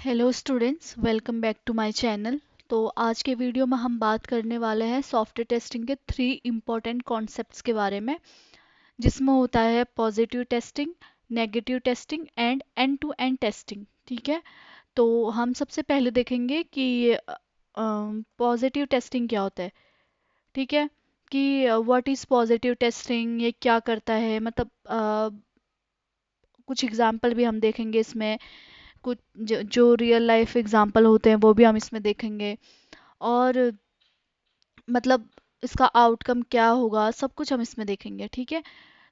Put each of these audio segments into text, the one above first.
Hello students, welcome back to my channel. तो आज के वीडियो में हम बात करने वाले हैं सॉफ्टवेयर टेस्टिंग के 3 इम्पॉर्टेंट कॉन्सेप्ट्स के बारे में, जिसमें होता है positive testing, negative testing and end to end testing. ठीक है, तो हम सबसे पहले देखेंगे कि पॉजिटिव टेस्टिंग क्या होता है। ठीक है, कि व्हाट इज़ पॉजिटिव टेस्टिंग, ये क्या करता है, मतलब कुछ एग्जांपल भी हम देखेंगे इसमें। कुछ जो रियल लाइफ एग्जांपल होते हैं वो भी हम इसमें देखेंगे, और मतलब इसका आउटकम क्या होगा सब कुछ हम इसमें देखेंगे। ठीक है,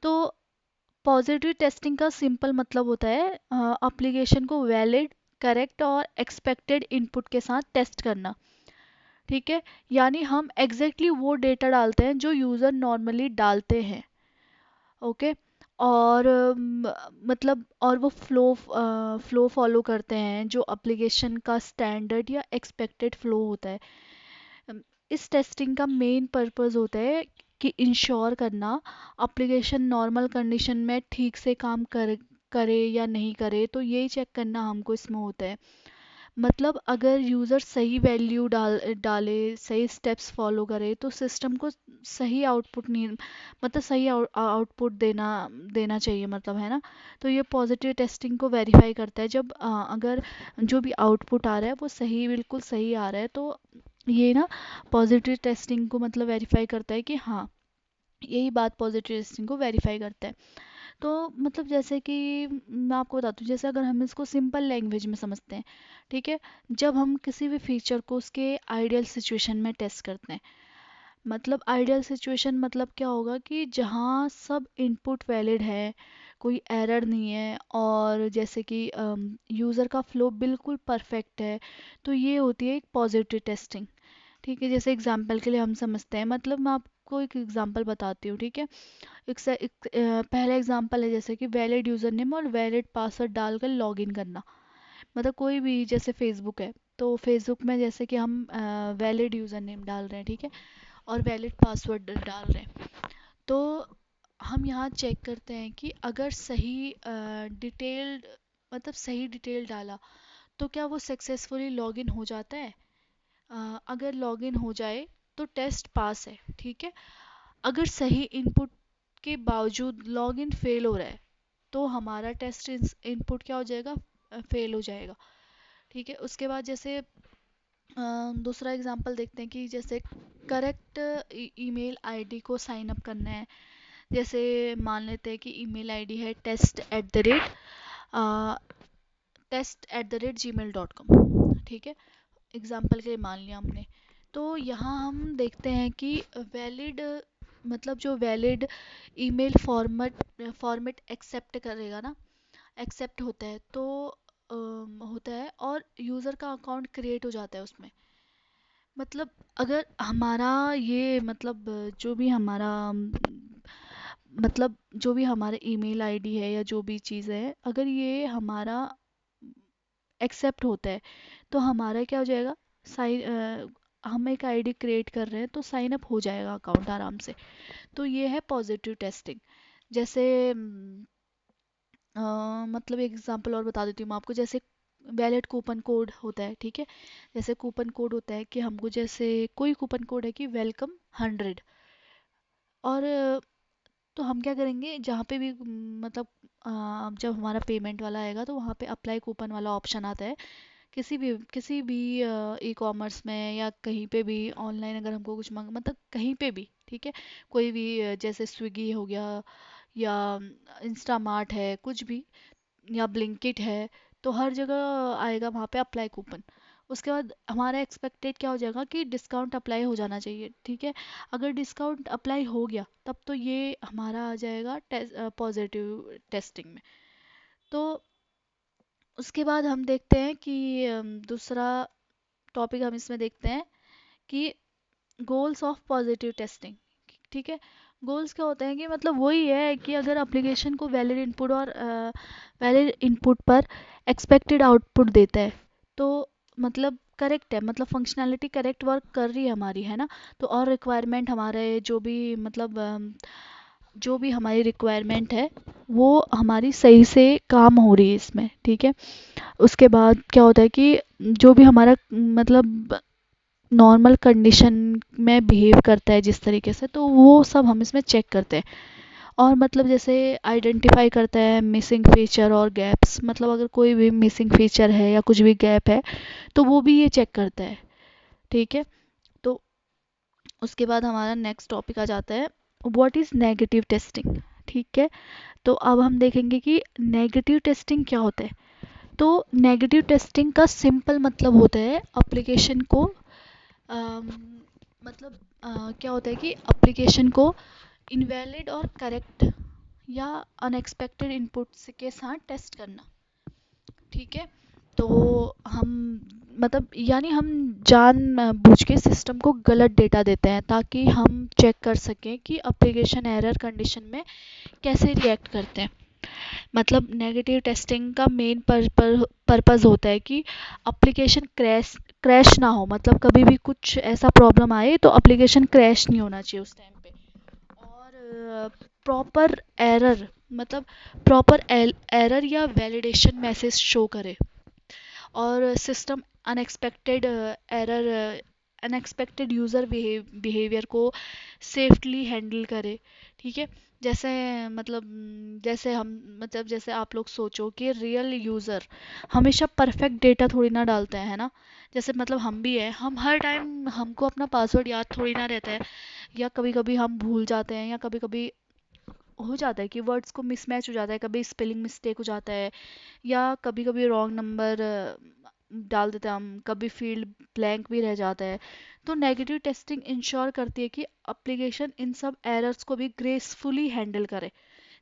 तो पॉजिटिव टेस्टिंग का सिंपल मतलब होता है एप्लीकेशन को वैलिड, करेक्ट और एक्सपेक्टेड इनपुट के साथ टेस्ट करना। ठीक है, यानी हम एग्जैक्टली वो डेटा डालते हैं जो यूज़र नॉर्मली डालते हैं। ओके, और मतलब और वो फ्लो फॉलो करते हैं जो एप्लीकेशन का स्टैंडर्ड या एक्सपेक्टेड फ्लो होता है। अम, इस टेस्टिंग का मेन पर्पस होता है कि इंश्योर करना एप्लीकेशन नॉर्मल कंडीशन में ठीक से काम करे या नहीं करे, तो यही चेक करना हमको इसमें होता है। मतलब अगर यूज़र सही वैल्यू डाले, सही स्टेप्स फॉलो करे, तो सिस्टम को सही आउटपुट नहीं, मतलब सही आउटपुट देना चाहिए, मतलब है ना। तो ये पॉजिटिव टेस्टिंग को वेरीफाई करता है। जब अगर जो भी आउटपुट आ रहा है वो सही, बिल्कुल सही आ रहा है, तो ये ना पॉजिटिव टेस्टिंग को मतलब वेरीफाई करता है कि हाँ, यही बात पॉजिटिव टेस्टिंग को वेरीफाई करता है। तो मतलब जैसे कि मैं आपको बताती हूँ, जैसे अगर हम इसको सिंपल लैंग्वेज में समझते हैं। ठीक है, जब हम किसी भी फीचर को उसके आइडियल सिचुएशन में टेस्ट करते हैं, मतलब आइडियल सिचुएशन मतलब क्या होगा कि जहाँ सब इनपुट वैलिड है, कोई एरर नहीं है, और जैसे कि यूज़र का फ्लो बिल्कुल परफेक्ट है, तो ये होती है एक पॉजिटिव टेस्टिंग। ठीक है, जैसे एग्जांपल के लिए हम समझते हैं, मतलब मैं आपको एक एग्जांपल बताती हूँ। ठीक है, पहला एग्जांपल है जैसे कि वैलिड यूज़र नेम और वैलिड पासवर्ड डालकर लॉगिन करना। मतलब कोई भी, जैसे फेसबुक है, तो फेसबुक में जैसे कि हम वैलिड यूज़र नेम डाल रहे हैं, ठीक है, और वैलिड पासवर्ड डाल रहे हैं, तो हम यहाँ चेक करते हैं कि अगर सही डिटेल्ड, मतलब सही डिटेल डाला, तो क्या वो सक्सेसफुली लॉगिन हो जाता है। अगर लॉगिन हो जाए तो टेस्ट पास है। ठीक है, अगर सही इनपुट के बावजूद लॉगिन फेल हो रहा है, तो हमारा टेस्ट इनपुट क्या हो जाएगा, फेल हो जाएगा। ठीक है, उसके बाद जैसे दूसरा एग्जांपल देखते हैं कि जैसे करेक्ट ईमेल आईडी को साइन अप करना है। जैसे मान लेते हैं कि ईमेल आईडी है test@gmail.com। ठीक है, एग्जांपल के लिए मान लिया हमने। तो यहाँ हम देखते हैं कि वैलिड, मतलब जो वैलिड ईमेल फॉर्मेट एक्सेप्ट करेगा ना, एक्सेप्ट होता है, तो होता है, और यूज़र का अकाउंट क्रिएट हो जाता है उसमें। मतलब अगर हमारा ये, मतलब जो भी हमारा मतलब जो भी हमारा ईमेल आईडी है या जो भी चीज़ है, अगर ये हमारा एक्सेप्ट होता है, तो हमारा क्या हो जाएगा, हम एक आईडी क्रिएट कर रहे हैं तो साइन अप हो जाएगा अकाउंट आराम से। तो ये है पॉजिटिव टेस्टिंग। जैसे मतलब एक एग्जांपल और बता देती हूँ मैं आपको। जैसे वैलिड कूपन कोड होता है, ठीक है, जैसे कूपन कोड होता है कि हमको, जैसे कोई कूपन कोड है कि वेलकम 100, और तो हम क्या करेंगे, जहाँ पे भी मतलब जब हमारा पेमेंट वाला आएगा तो वहाँ पे अप्लाई कूपन वाला ऑप्शन आता है। किसी भी ई कॉमर्स में या कहीं पे भी ऑनलाइन, अगर हमको कुछ मंग, मतलब कहीं पे भी, ठीक है, कोई भी जैसे स्विगी हो गया या इंस्टामार्ट है, कुछ भी, या ब्लिंकिट है, तो हर जगह आएगा वहाँ पे अप्लाई कूपन। उसके बाद हमारा एक्सपेक्टेड क्या हो जाएगा कि डिस्काउंट अप्लाई हो जाना चाहिए। ठीक है, अगर डिस्काउंट अप्लाई हो गया तब तो ये हमारा आ जाएगा पॉजिटिव टेस्टिंग में। तो उसके बाद हम देखते हैं कि दूसरा टॉपिक हम इसमें देखते हैं कि गोल्स ऑफ पॉजिटिव टेस्टिंग। ठीक है, गोल्स क्या होते हैं कि मतलब वही है कि अगर एप्लीकेशन को वैलिड इनपुट पर एक्सपेक्टेड आउटपुट देता है, तो मतलब करेक्ट है, मतलब फंक्शनैलिटी करेक्ट वर्क कर रही है हमारी, है ना। तो और रिक्वायरमेंट हमारे जो भी, मतलब जो भी हमारी रिक्वायरमेंट है वो हमारी सही से काम हो रही है इसमें। ठीक है, उसके बाद क्या होता है कि जो भी हमारा मतलब नॉर्मल कंडीशन में बिहेव करता है जिस तरीके से, तो वो सब हम इसमें चेक करते हैं। और मतलब जैसे आइडेंटिफाई करता है मिसिंग फीचर और गैप्स, मतलब अगर कोई भी मिसिंग फीचर है या कुछ भी गैप है तो वो भी ये चेक करता है। ठीक है। तो उसके बाद हमारा नेक्स्ट टॉपिक आ जाता है, व्हाट इज़ नेगेटिव टेस्टिंग। ठीक है। तो अब हम देखेंगे कि नेगेटिव टेस्टिंग क्या होता है। तो नेगेटिव टेस्टिंग का सिंपल मतलब होता है एप्लीकेशन को अम, मतलब क्या होता है कि एप्लीकेशन को इनवैलिड और करेक्ट या अनएक्सपेक्टेड इनपुट्स के साथ टेस्ट करना। ठीक है। तो हम मतलब यानी हम जान बूझ के सिस्टम को गलत डेटा देते हैं ताकि हम चेक कर सकें कि एप्लीकेशन एरर कंडीशन में कैसे रिएक्ट करते हैं। मतलब नेगेटिव टेस्टिंग का मेन पर्पस होता है कि एप्लीकेशन क्रैश क्रैश ना हो, मतलब कभी भी कुछ ऐसा प्रॉब्लम आए तो एप्लीकेशन क्रैश नहीं होना चाहिए उस टाइम पे। और प्रॉपर एरर मतलब प्रॉपर एरर या वैलिडेशन मैसेज शो करे, और system unexpected error unexpected user behaviour को सेफ्टली हैंडल करे। ठीक है। जैसे मतलब जैसे हम मतलब जैसे आप लोग सोचो कि रियल यूज़र हमेशा परफेक्ट डेटा थोड़ी ना डालते हैं, है ना। जैसे मतलब हम भी हैं, हम हर टाइम हमको अपना पासवर्ड याद थोड़ी ना रहता है, या कभी कभी हम भूल जाते हैं, या कभी कभी हो जाता है कि वर्ड्स को मिसमैच हो जाता है, कभी स्पेलिंग मिस्टेक हो जाता है, या कभी कभी रॉन्ग नंबर डाल देते हैं हम, कभी फील्ड ब्लैंक भी रह जाता है। तो नेगेटिव टेस्टिंग इंश्योर करती है कि एप्लीकेशन इन सब एरर्स को भी ग्रेसफुली हैंडल करे।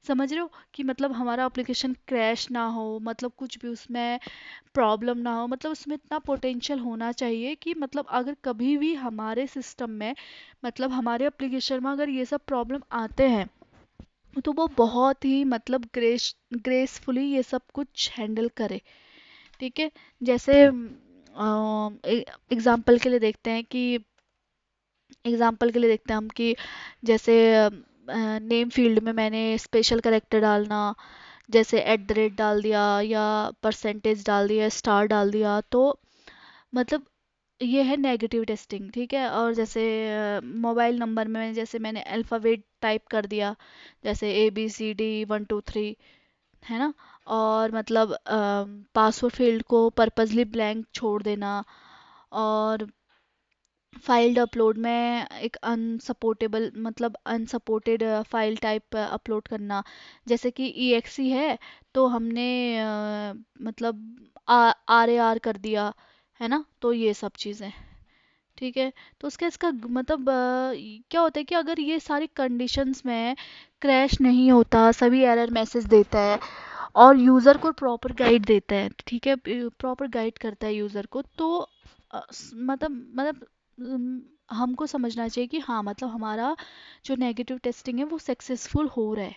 समझ रहे हो कि मतलब हमारा एप्लीकेशन क्रैश ना हो, मतलब कुछ भी उसमें प्रॉब्लम ना हो, मतलब उसमें इतना पोटेंशियल होना चाहिए कि मतलब अगर कभी भी हमारे सिस्टम में मतलब हमारे एप्लीकेशन में अगर ये सब प्रॉब्लम आते हैं तो वो बहुत ही मतलब ग्रेसफुली ये सब कुछ हैंडल करे। ठीक है। जैसे एग्जाम्पल के लिए देखते हैं कि एग्जाम्पल के लिए देखते हैं हम कि जैसे नेम फील्ड में मैंने स्पेशल कैरेक्टर डालना, जैसे एट द रेट डाल दिया, या परसेंटेज डाल दिया, स्टार डाल दिया, तो मतलब ये है नेगेटिव टेस्टिंग। ठीक है। और जैसे मोबाइल नंबर में जैसे मैंने अल्फ़ाबेट टाइप कर दिया, जैसे ABCD 1 2 3, है ना। और मतलब पासवर्ड फील्ड को पर्पसली ब्लैंक छोड़ देना, और फाइल अपलोड में एक अनसपोर्टेबल मतलब अनसपोर्टेड फाइल टाइप अपलोड करना, जैसे कि EXE है तो हमने मतलब RAR कर दिया, है ना। तो ये सब चीज़ें। ठीक है। तो उसका इसका मतलब क्या होता है कि अगर ये सारी कंडीशंस में क्रैश नहीं होता, सभी एरर मैसेज देता है और यूज़र को प्रॉपर गाइड देता है, ठीक है, प्रॉपर गाइड करता है यूज़र को, तो मतलब हमको समझना चाहिए कि हाँ मतलब हमारा जो नेगेटिव टेस्टिंग है वो सक्सेसफुल हो रहा है।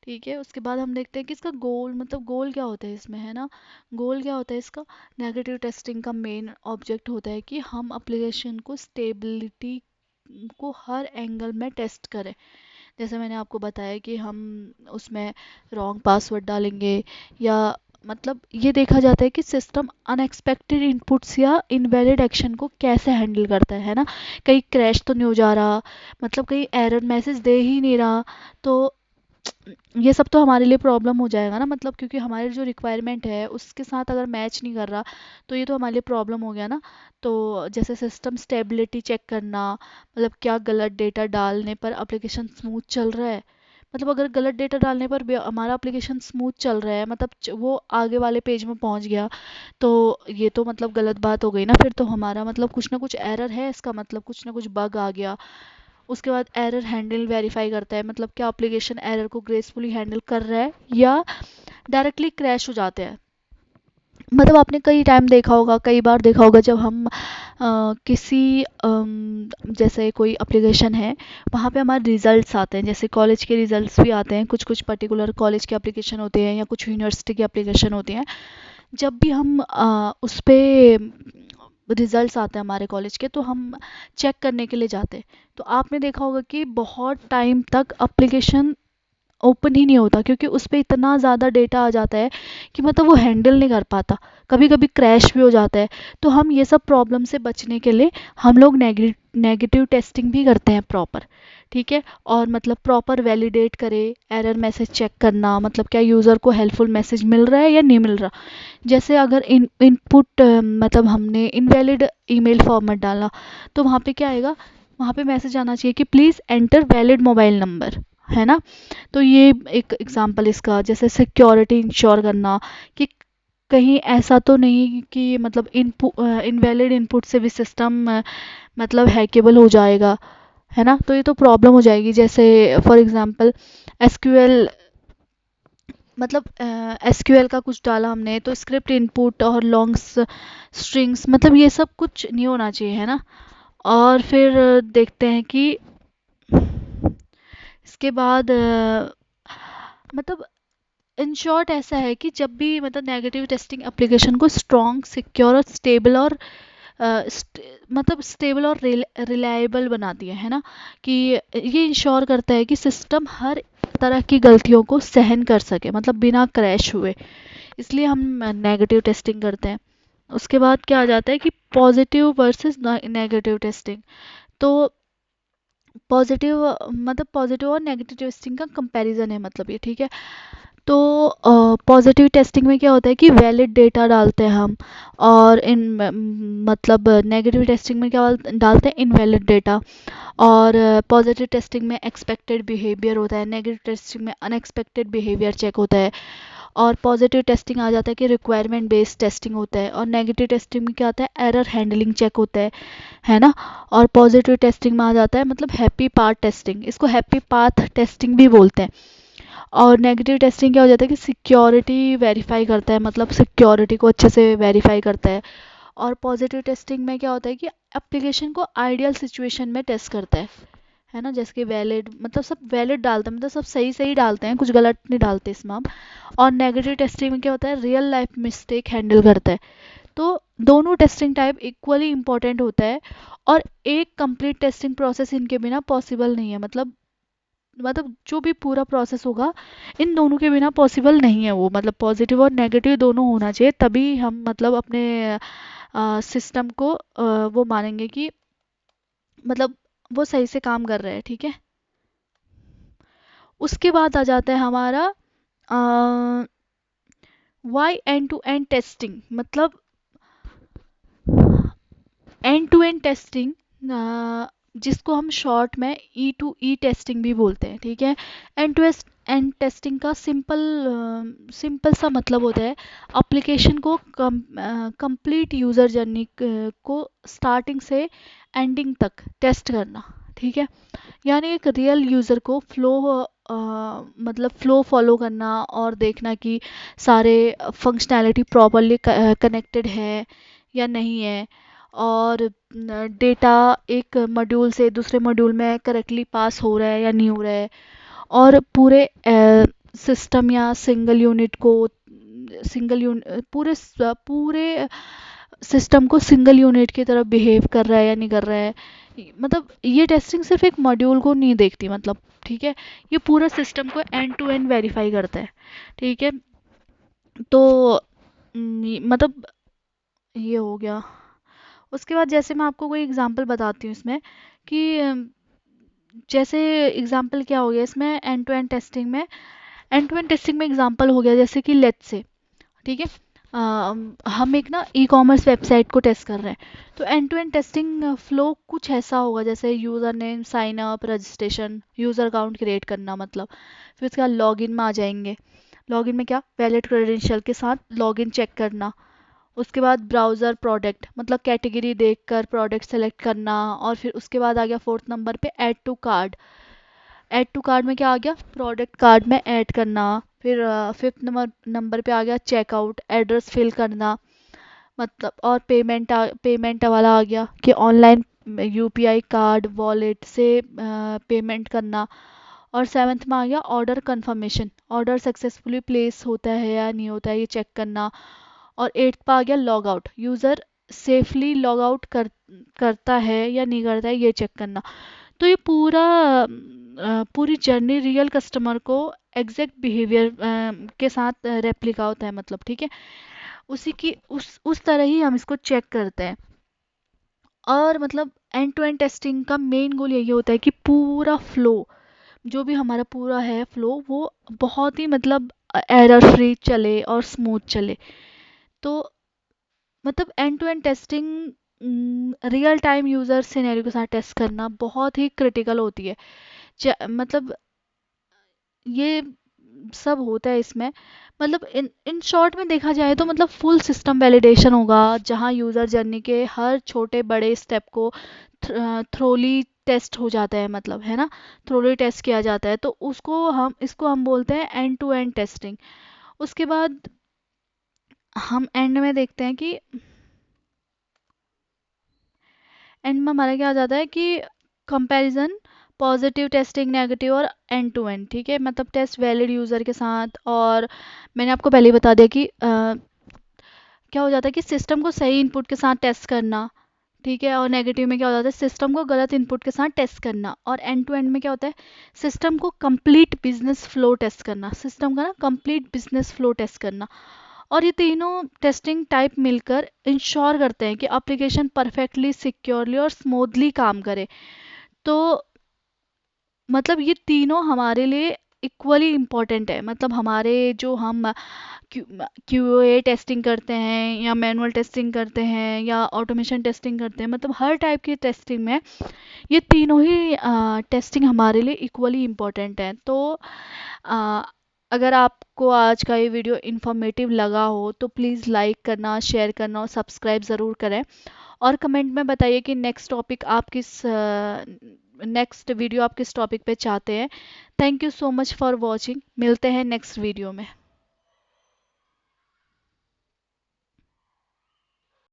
ठीक है। उसके बाद हम देखते हैं कि इसका गोल मतलब गोल क्या होता है इसमें, है ना। गोल क्या होता है इसका, नेगेटिव टेस्टिंग का मेन ऑब्जेक्ट होता है कि हम एप्लीकेशन को स्टेबिलिटी को हर एंगल में टेस्ट करें। जैसे मैंने आपको बताया कि हम उसमें रॉन्ग पासवर्ड डालेंगे, या मतलब ये देखा जाता है कि सिस्टम अनएक्सपेक्टेड इनपुट्स या इनवैलिड एक्शन को कैसे हैंडल करता है ना। कहीं क्रैश तो नहीं हो जा रहा, मतलब कहीं एरर मैसेज दे ही नहीं रहा, तो ये सब तो हमारे लिए प्रॉब्लम हो जाएगा ना, मतलब क्योंकि हमारे जो रिक्वायरमेंट है उसके साथ अगर मैच नहीं कर रहा तो ये तो हमारे लिए प्रॉब्लम हो गया ना। तो जैसे सिस्टम स्टेबिलिटी चेक करना, मतलब क्या गलत डेटा डालने पर एप्लीकेशन स्मूथ चल रहा है। मतलब अगर गलत डेटा डालने पर भी हमारा एप्लीकेशन स्मूथ चल रहा है, मतलब वो आगे वाले पेज में पहुंच गया, तो ये तो मतलब गलत बात हो गई ना। फिर तो हमारा मतलब कुछ ना कुछ एरर है, इसका मतलब कुछ ना कुछ बग आ गया। उसके बाद एरर हैंडल वेरीफाई करता है, मतलब क्या एप्लीकेशन एरर को ग्रेसफुली हैंडल कर रहा है या डायरेक्टली क्रैश हो जाते हैं। मतलब आपने कई टाइम देखा होगा, कई बार देखा होगा जब हम किसी जैसे कोई एप्लीकेशन है, वहाँ पे हमारे रिजल्ट्स आते हैं, जैसे कॉलेज के रिजल्ट्स भी आते हैं, कुछ कुछ पर्टिकुलर कॉलेज के एप्लीकेशन होते हैं या कुछ यूनिवर्सिटी के एप्लीकेशन होते हैं। जब भी हम उस पे रिजल्ट्स आते हैं हमारे कॉलेज के, तो हम चेक करने के लिए जाते हैं। तो आपने देखा होगा कि बहुत टाइम तक एप्लीकेशन ओपन ही नहीं होता, क्योंकि उस पर इतना ज़्यादा डेटा आ जाता है कि मतलब वो हैंडल नहीं कर पाता, कभी कभी क्रैश भी हो जाता है। तो हम ये सब प्रॉब्लम से बचने के लिए हम लोग नेगेटिव टेस्टिंग भी करते हैं प्रॉपर। ठीक है। और मतलब प्रॉपर वैलिडेट करें, एरर मैसेज चेक करना, मतलब क्या यूज़र को हेल्पफुल मैसेज मिल रहा है या नहीं मिल रहा। जैसे अगर इनपुट मतलब हमने इनवैलिड ईमेल फॉर्मेट डाला, तो वहाँ पे क्या आएगा, वहाँ पे मैसेज आना चाहिए कि please enter valid mobile number, है ना। तो ये एक एग्जांपल इसका। जैसे सिक्योरिटी इंश्योर करना कि कहीं ऐसा तो नहीं कि मतलब इनवैलिड इनपुट से भी सिस्टम मतलब हैकेबल हो जाएगा, है ना। तो ये तो प्रॉब्लम हो जाएगी। जैसे फॉर एग्जांपल एसक्यूएल, मतलब एसक्यूएल का कुछ डाला हमने, तो स्क्रिप्ट इनपुट और लॉन्ग स्ट्रिंग्स, मतलब ये सब कुछ नहीं होना चाहिए, है ना। और फिर देखते हैं कि इसके बाद मतलब इन शॉर्ट ऐसा है कि जब भी मतलब नेगेटिव टेस्टिंग एप्लीकेशन को स्ट्रॉन्ग, सिक्योर और स्टेबल और मतलब स्टेबल और रिलायबल बनाती है ना। कि ये इंश्योर करता है कि सिस्टम हर तरह की गलतियों को सहन कर सके, मतलब बिना क्रैश हुए। इसलिए हम नेगेटिव टेस्टिंग करते हैं। उसके बाद क्या आ जाता है कि पॉजिटिव वर्सेस नेगेटिव टेस्टिंग। तो पॉजिटिव मतलब पॉजिटिव और नेगेटिव टेस्टिंग का कंपैरिजन है, मतलब ये। ठीक है। तो पॉजिटिव टेस्टिंग में क्या होता है कि वैलिड डेटा डालते हैं हम, और मतलब नेगेटिव टेस्टिंग में क्या डालते हैं, इनवैलिड डेटा। और पॉजिटिव टेस्टिंग में एक्सपेक्टेड बिहेवियर होता है, नेगेटिव टेस्टिंग में अनएक्सपेक्टेड बिहेवियर चेक होता है। और पॉजिटिव टेस्टिंग आ जाता है कि रिक्वायरमेंट बेस्ड टेस्टिंग होता है। और नेगेटिव टेस्टिंग में क्या आता है, एरर हैंडलिंग चेक होता है ना। और पॉजिटिव टेस्टिंग में आ जाता है मतलब हैप्पी पाथ टेस्टिंग, इसको हैप्पी पाथ टेस्टिंग भी बोलते हैं। और नेगेटिव टेस्टिंग क्या हो जाता है कि सिक्योरिटी वेरीफाई करता है, मतलब सिक्योरिटी को अच्छे से वेरीफाई करता है। और पॉजिटिव टेस्टिंग में क्या होता है कि एप्लीकेशन को आइडियल सिचुएशन में टेस्ट करता है ना। जैसे कि वैलिड, मतलब सब वैलिड डालते हैं, मतलब सब सही सही डालते हैं, कुछ गलत नहीं डालते इसमें हम। और नेगेटिव टेस्टिंग में क्या होता है, रियल लाइफ मिस्टेक हैंडल करता है। तो दोनों टेस्टिंग टाइप इक्वली इंपॉर्टेंट होता है, और एक कंप्लीट टेस्टिंग प्रोसेस इनके बिना पॉसिबल नहीं है। मतलब जो भी पूरा प्रोसेस होगा इन दोनों के बिना पॉसिबल नहीं है वो, मतलब पॉजिटिव और नेगेटिव दोनों होना चाहिए, तभी हम मतलब अपने सिस्टम को वो मानेंगे कि मतलब वो सही से काम कर रहा है। ठीक है। उसके बाद आ जाता है हमारा वाई एंड टू एंड टेस्टिंग, मतलब एंड टू एंड टेस्टिंग, जिसको हम शॉर्ट में ई टू ई टेस्टिंग भी बोलते हैं। ठीक है। एंड टू एंड टेस्टिंग का सिंपल सा मतलब होता है एप्लीकेशन को कंप्लीट यूज़र जर्नी को स्टार्टिंग से एंडिंग तक टेस्ट करना। ठीक है। यानी एक रियल यूज़र को मतलब फ्लो फॉलो करना और देखना कि सारे फंक्शनैलिटी प्रॉपरली कनेक्टेड है या नहीं है। और डेटा एक मॉड्यूल से दूसरे मॉड्यूल में करेक्टली पास हो रहा है या नहीं हो रहा है। और पूरे सिस्टम या सिंगल यूनिट को सिंगल यूनिट पूरे सिस्टम को सिंगल यूनिट की तरह बिहेव कर रहा है या नहीं कर रहा है। मतलब ये टेस्टिंग सिर्फ एक मॉड्यूल को नहीं देखती, मतलब। ठीक है। ये पूरा सिस्टम को एंड टू एंड वेरीफाई करता है। ठीक है। तो मतलब ये हो गया। उसके बाद जैसे मैं आपको कोई एग्जांपल बताती हूँ इसमें कि जैसे एग्जांपल क्या हो गया इसमें एंड टू एंड टेस्टिंग में। एंड टू एंड टेस्टिंग में एग्जांपल हो गया जैसे कि लेट्स से, ठीक है, हम एक ना ई कॉमर्स वेबसाइट को टेस्ट कर रहे हैं। तो end to end testing flow कुछ ऐसा होगा, जैसे user name, sign up, registration, user account create करना, मतलब फिर उसके बाद लॉगिन में आ जाएंगे। लॉगिन में क्या, वैलिड क्रेडेंशियल के साथ लॉगिन चेक करना। उसके बाद ब्राउज़र प्रोडक्ट, मतलब कैटेगरी देखकर प्रोडक्ट सेलेक्ट करना। और फिर उसके बाद आ गया फोर्थ नंबर पे add to card. Add to card में क्या आ गया, प्रोडक्ट कार्ड में ऐड करना। फिर फिफ्थ नंबर पे आ गया चेकआउट, एड्रेस फिल करना, मतलब। और पेमेंट वाला आ गया कि ऑनलाइन यूपीआई कार्ड वॉलेट से पेमेंट करना। और सेवन्थ में आ गया order confirmation, order successfully place होता है या नहीं होता है ये चेक करना। और एट्थ पे आ गया log out, user safely log out करता है या नहीं करता है ये चेक करना। तो ये पूरी जर्नी रियल कस्टमर को एग्जैक्ट बिहेवियर के साथ रेप्लिका होता है, मतलब ठीक है, उसी की उस तरह ही हम इसको चेक करते हैं। और मतलब एंड टू एंड टेस्टिंग का मेन गोल यही होता है कि पूरा फ्लो, जो भी हमारा पूरा है फ्लो, वो बहुत ही मतलब एरर फ्री चले और स्मूथ चले। तो मतलब end to end testing real time user scenario के साथ टेस्ट करना बहुत ही क्रिटिकल होती है। मतलब ये सब होता है इसमें। मतलब इन इन शॉर्ट में देखा जाए तो मतलब फुल सिस्टम वैलिडेशन होगा, जहां यूजर जर्नी के हर छोटे बड़े स्टेप को थ्रोली टेस्ट हो जाता है, मतलब है ना, थ्रोली टेस्ट किया जाता है, तो उसको हम इसको हम बोलते हैं एंड टू एंड टेस्टिंग। उसके बाद हम एंड में देखते हैं कि एंड में हमारा क्या आ जाता है कि कंपैरिजन, पॉजिटिव टेस्टिंग, नेगेटिव और एंड टू एंड, ठीक है, मतलब टेस्ट वैलिड यूज़र के साथ। और मैंने आपको पहले ही बता दिया कि क्या हो जाता है कि सिस्टम को सही इनपुट के साथ टेस्ट करना, ठीक है, और नेगेटिव में क्या हो जाता है सिस्टम को गलत इनपुट के साथ टेस्ट करना। और एंड टू एंड में क्या होता है सिस्टम को कंप्लीट बिजनेस फ्लो टेस्ट करना, सिस्टम का ना कंप्लीट बिजनेस फ्लो टेस्ट करना। और ये तीनों टेस्टिंग टाइप मिलकर इंश्योर करते हैं कि एप्लीकेशन परफेक्टली, सिक्योरली और स्मूथली काम करे। तो मतलब ये तीनों हमारे लिए इक्वली इम्पोर्टेंट है। मतलब हमारे जो हम क्यूए टेस्टिंग करते हैं या मैनुअल टेस्टिंग करते हैं या ऑटोमेशन टेस्टिंग करते हैं, मतलब हर टाइप की टेस्टिंग में ये तीनों ही टेस्टिंग हमारे लिए इक्वली इम्पोर्टेंट है। तो आ, अगर आपको आज का ये वीडियो इन्फॉर्मेटिव लगा हो तो प्लीज़ लाइक करना, शेयर करना और सब्सक्राइब ज़रूर करें। और कमेंट में बताइए कि नेक्स्ट वीडियो आप किस टॉपिक पे चाहते हैं। Thank you so much for watching, मिलते हैं नेक्स्ट वीडियो में।